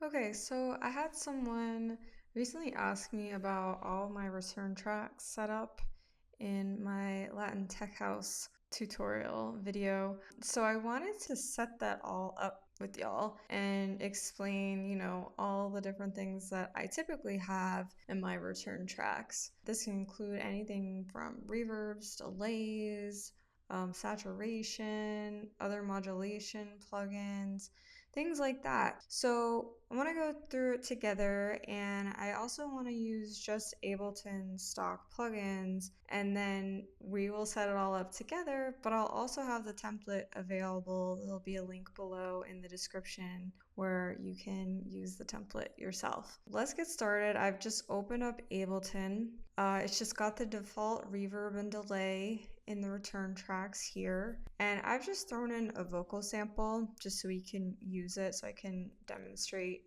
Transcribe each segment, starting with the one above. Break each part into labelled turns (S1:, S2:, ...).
S1: Okay, so I had someone recently ask me about all my return tracks set up in my Latin Tech House tutorial video. So I wanted to set that all up with y'all and explain, all the different things that I typically have in my return tracks. This can include anything from reverbs, delays, saturation, other modulation plugins, things like that. So I want to go through it together, and I also want to use just Ableton stock plugins, and then we will set it all up together, but I'll also have the template available. There'll be a link below in the description where you can use the template yourself. Let's get started. I've just opened up Ableton. It's just got the default reverb and delay in the return tracks here, and I've just thrown in a vocal sample just so we can use it, so I can demonstrate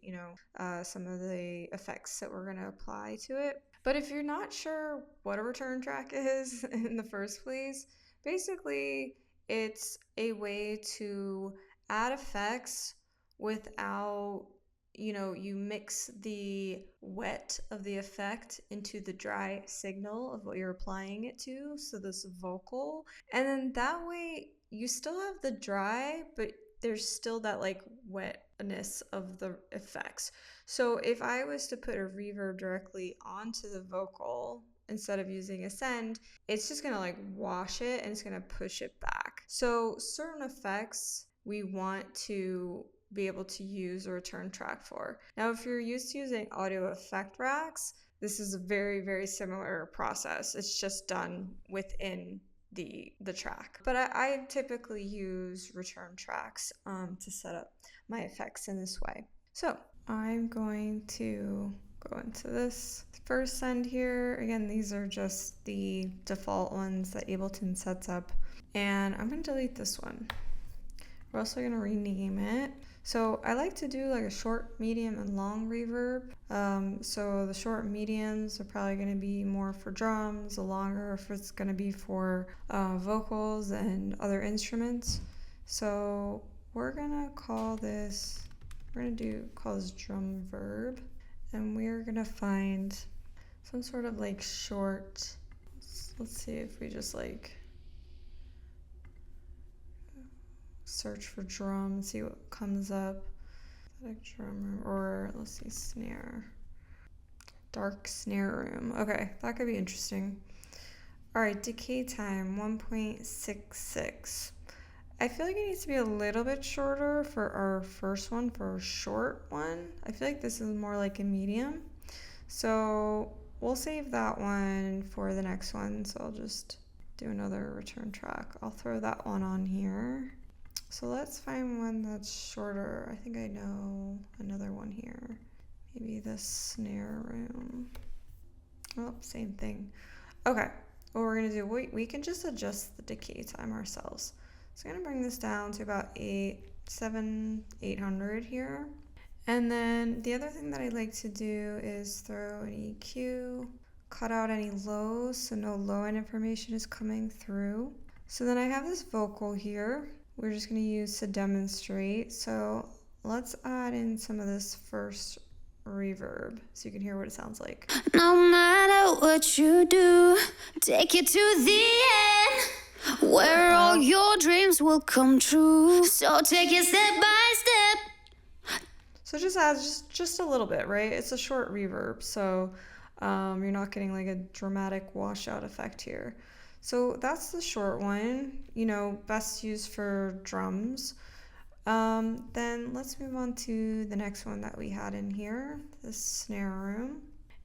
S1: some of the effects that we're going to apply to it. But if you're not sure what a return track is in the first place, basically it's a way to add effects without you mix the wet of the effect into the dry signal of what you're applying it to, so this vocal, and then that way you still have the dry, but there's still that like wetness of the effects. So if I was to put a reverb directly onto the vocal instead of using a send, it's just gonna like wash it and it's gonna push it back. So certain effects we want to be able to use a return track for. Now, if you're used to using audio effect racks, this is a very, very similar process. It's just done within the track. But I typically use return tracks to set up my effects in this way. So I'm going to go into this first send here. Again, these are just the default ones that Ableton sets up. And I'm going to delete this one. We're also going to rename it. So I like to do like a short, medium, and long reverb. So the short mediums are probably going to be more for drums. The longer if it's going to be for vocals and other instruments. So we're going to call this drum verb. And we're going to find some sort of like short. Let's see if we just like search for drum, see what comes up. Drum, or let's see, snare. Dark snare room. Okay, that could be interesting. All right, decay time 1.66. I feel like it needs to be a little bit shorter for our first one, for a short one. I feel like this is more like a medium. So we'll save that one for the next one. So I'll just do another return track. I'll throw that one on here. So let's find one that's shorter. I think I know another one here. Maybe the snare room. Oh, same thing. Okay, what we're gonna do, we can just adjust the decay time ourselves. So I'm gonna bring this down to about 800 here. And then the other thing that I like to do is throw an EQ, cut out any lows so no low end information is coming through. So then I have this vocal here. We're just going to use to demonstrate. So let's add in some of this first reverb so you can hear what it sounds like.
S2: No matter what you do, take it to the end, where all your dreams will come true. So take it step by step.
S1: So it just adds just a little bit, right? It's a short reverb, so you're not getting like a dramatic washout effect here. So that's the short one, best used for drums. Then let's move on to the next one that we had in here, the snare room.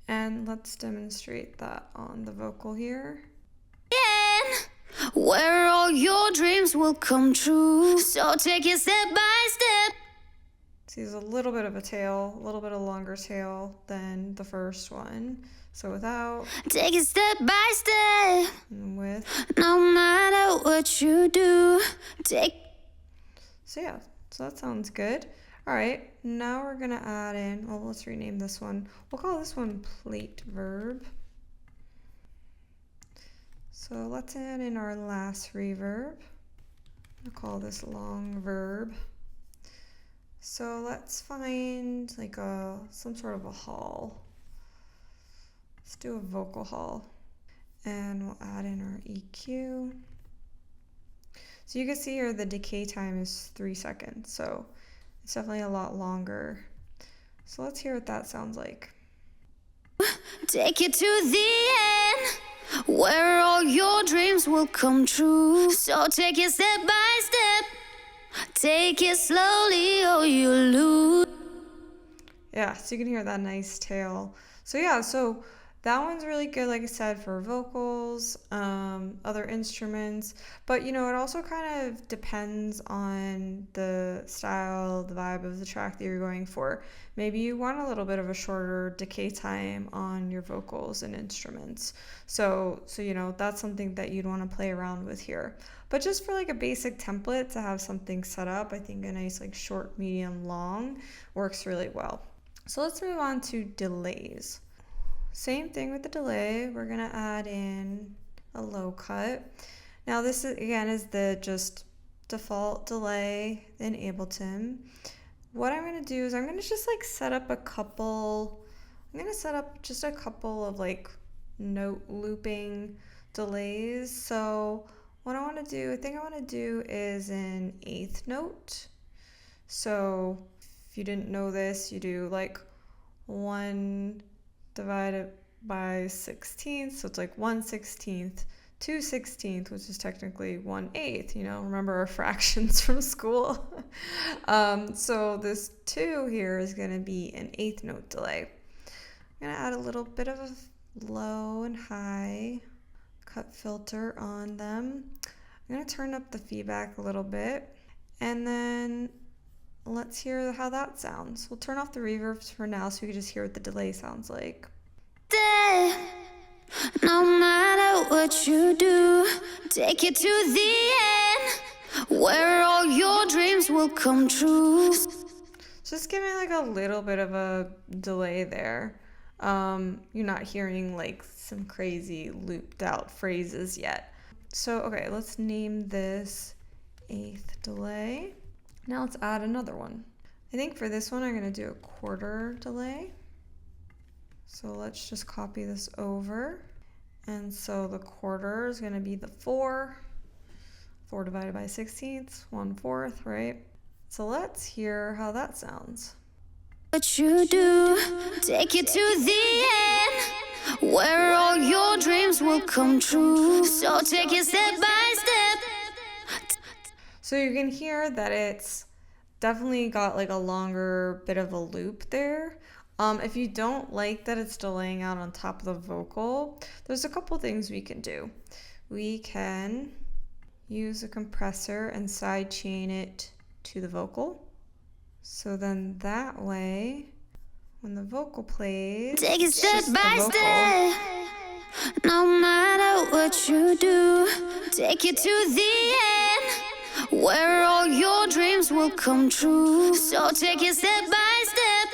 S1: And let's demonstrate that on the vocal here.
S2: Where all your dreams will come true. So take it step by step.
S1: See, there's a little bit of a tail, a little bit of longer tail than the first one. So without,
S2: take it step by step,
S1: and with,
S2: no matter what you do, take.
S1: So yeah, so that sounds good. All right, now we're gonna add in, well, let's rename this one. We'll call this one plate verb. So let's add in our last reverb. I'll call this long verb. So let's find like some sort of a hall. Let's do a vocal hall. And we'll add in our EQ. So you can see here the decay time is 3 seconds. So it's definitely a lot longer. So let's hear what that sounds like.
S2: Take it to the end, where all your dreams will come true. So take it step by step, take it slowly or you lose.
S1: Yeah, so you can hear that nice tail. So yeah, so that one's really good, like I said, for vocals, other instruments. But you know, it also kind of depends on the style, the vibe of the track that you're going for. Maybe you want a little bit of a shorter decay time on your vocals and instruments. So you know, that's something that you'd want to play around with here. But just for like a basic template to have something set up, I think a nice like short, medium, long works really well. So let's move on to delays. Same thing with the delay. We're gonna add in a low cut. Now this is, again, is the just default delay in Ableton. What I'm gonna do is I'm gonna just like set up just a couple of like note looping delays. So what I think I wanna do is an 8th note. So if you didn't know this, you do like 1 divided by 16th, so it's like 1/16, 2/16, which is technically 1/8, you know, remember our fractions from school. So this 2 here is going to be an 8th note delay. I'm going to add a little bit of a low and high cut filter on them. I'm going to turn up the feedback a little bit, and then let's hear how that sounds. We'll turn off the reverbs for now so we can just hear what the delay sounds like.
S2: No matter what you do, take it to the end, where all your dreams will come true.
S1: Just give me like a little bit of a delay there. You're not hearing like some crazy looped out phrases yet. So okay, let's name this 8th delay. Now let's add another one. I think for this one I'm going to do a 1/4 delay. So let's just copy this over. And so the 1/4 is going to be the 4. 4 divided by 16th, 1/4, right? So let's hear how that sounds.
S2: What you do, take it to the end, where all your dreams will come true. So take it step by step.
S1: So you can hear that it's definitely got like a longer bit of a loop there. If you don't like that it's delaying out on top of the vocal, there's a couple things we can do. We can use a compressor and sidechain it to the vocal. So then that way, when the vocal plays,
S2: take it step by step. No matter what you do, take it to the end, where all your dreams will come true. So take it step by step.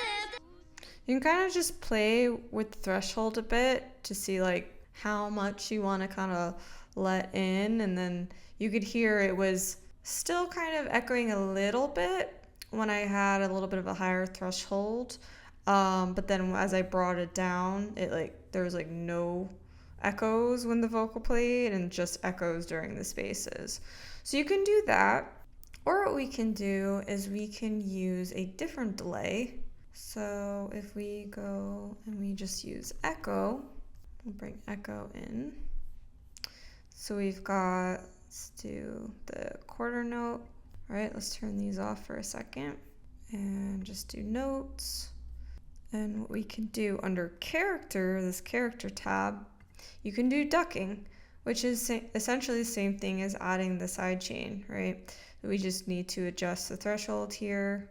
S1: You can kind of just play with the threshold a bit to see like how much you want to kind of let in, and then you could hear it was still kind of echoing a little bit when I had a little bit of a higher threshold, but then as I brought it down, there was like no echoes when the vocal played and just echoes during the spaces. So you can do that, or what we can do is we can use a different delay. So if we go and we just use echo, we'll bring echo in. So we've got, let's do the 1/4 note. All right, let's turn these off for a second and just do notes. And what we can do under character, this character tab, you can do ducking, which is essentially the same thing as adding the sidechain, right? We just need to adjust the threshold here.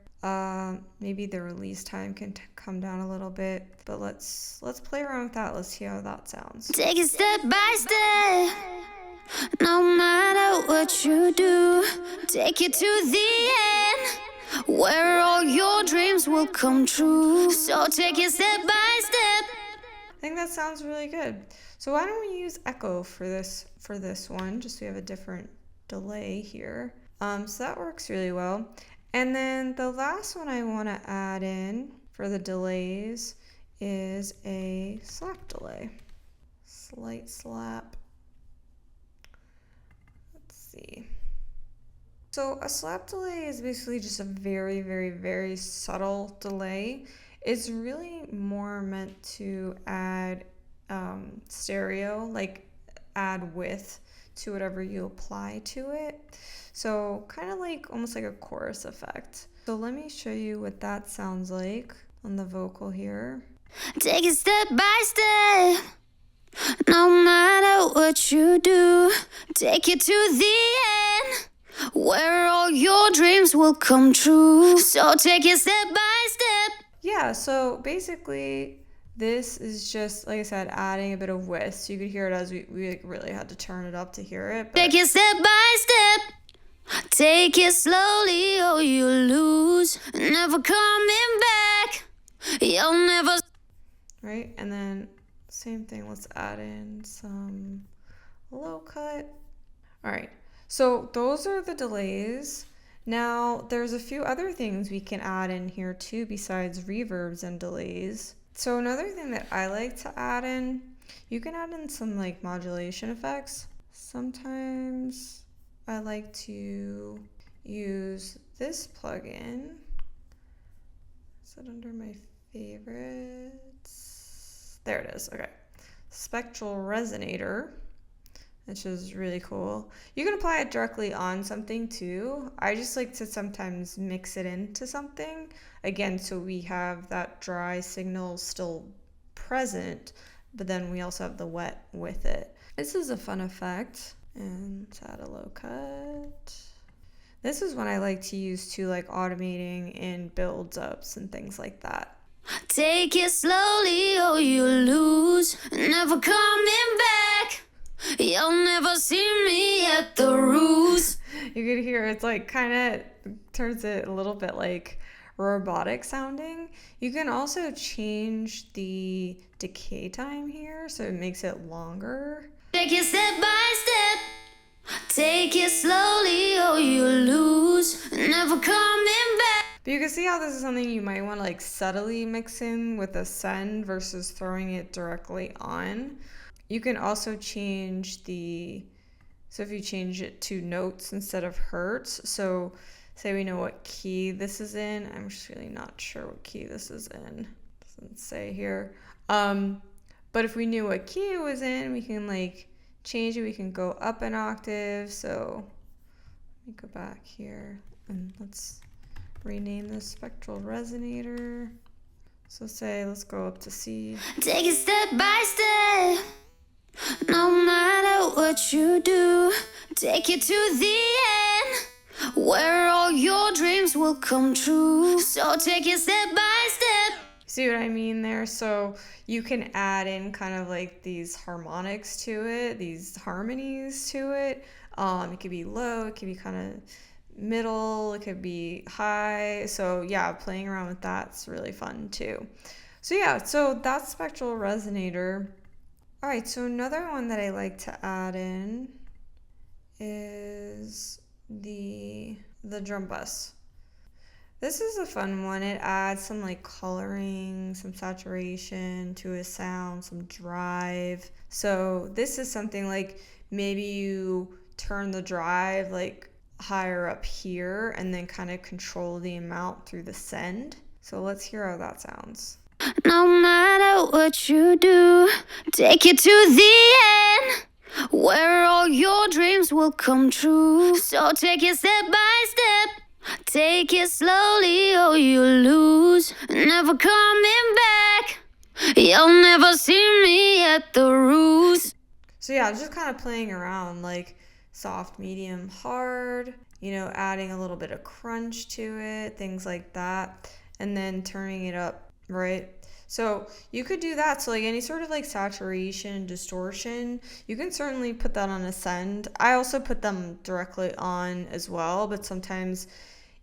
S1: Maybe the release time can come down a little bit, but let's play around with that. Let's see how that sounds.
S2: Take it step by step. No matter what you do, take it to the end, where all your dreams will come true. So take it step by step.
S1: I think that sounds really good. So why don't we use echo for this one, just so we have a different delay here. So that works really well. And then the last one I want to add in for the delays is a slap delay. Slight slap. Let's see. So a slap delay is basically just a very, very, very subtle delay. It's really more meant to add stereo, like add width to whatever you apply to it. So kind of like almost like a chorus effect. So let me show you what that sounds like on the vocal here.
S2: Take it step by step. No matter what you do, take it to the end, where all your dreams will come true. So take it step by step.
S1: Yeah, so basically this is just, like I said, adding a bit of width. So you could hear it as we like really had to turn it up to hear it.
S2: Take it step by step. Take it slowly or you lose. Never coming back. You'll never.
S1: Right, and then same thing, let's add in some low cut. All right, so those are the delays. Now there's a few other things we can add in here too besides reverbs and delays. So another thing that I like to add in, you can add in some like modulation effects. Sometimes I like to use this plugin. Is it under my favorites? There it is. Okay. Spectral resonator, which is really cool. You can apply it directly on something too. I just like to sometimes mix it into something. Again, so we have that dry signal still present, but then we also have the wet with it. This is a fun effect. And let's add a low cut. This is one I like to use too, like automating in builds ups and things like that.
S2: Take it slowly or you lose. Never coming back. You'll never see me at the roost.
S1: You can hear it's like kind of turns it a little bit like robotic sounding. You can also change the decay time here so it makes it longer.
S2: Take it step by step. Take it slowly or you lose. Never coming back.
S1: But you can see how this is something you might want to like subtly mix in with a send versus throwing it directly on. You can also change so if you change it to notes instead of hertz, so say we know what key this is in. I'm just really not sure what key this is in. Doesn't say here. But if we knew what key it was in, we can like change it. We can go up an octave. So let me go back here and let's rename this spectral resonator. So say let's go up to C.
S2: Take it step by step. No matter what you do, take it to the end, where all your dreams will come true. So take it step by step.
S1: See what I mean there? So you can add in kind of like these harmonics to it, these harmonies to it. It could be low, it could be kind of middle, it could be high. So yeah, playing around with that's really fun too. So yeah, so that's spectral resonator. All right, so another one that I like to add in is the drum bus. This is a fun one. It adds some like coloring, some saturation to a sound, some drive. So this is something like maybe you turn the drive like higher up here and then kind of control the amount through the send. So let's hear how that sounds.
S2: No matter what you do, take it to the end, where all your dreams will come true. So take it step by step. Take it slowly or you lose. Never coming back. You'll never see me at the roost.
S1: So yeah, just kind of playing around like soft, medium, hard, adding a little bit of crunch to it, things like that, and then turning it up, right? So you could do that. So like any sort of like saturation, distortion, you can certainly put that on a send. I also put them directly on as well, but sometimes,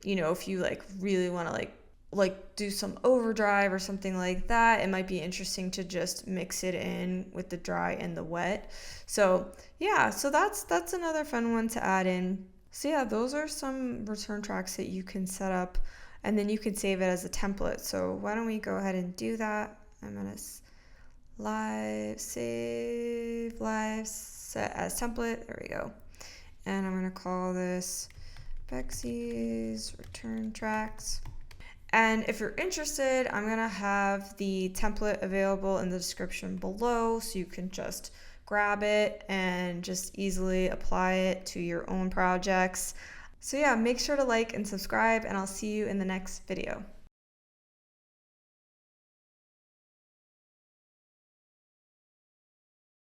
S1: if you like really want to like do some overdrive or something like that, it might be interesting to just mix it in with the dry and the wet. So yeah, so that's another fun one to add in. So yeah, those are some return tracks that you can set up, and then you can save it as a template. So why don't we go ahead and do that? I'm gonna save live, set as template. There we go. And I'm gonna call this Bexxie's return tracks. And if you're interested, I'm gonna have the template available in the description below, so you can just grab it and just easily apply it to your own projects. So yeah, make sure to like and subscribe, and I'll see you in the next video.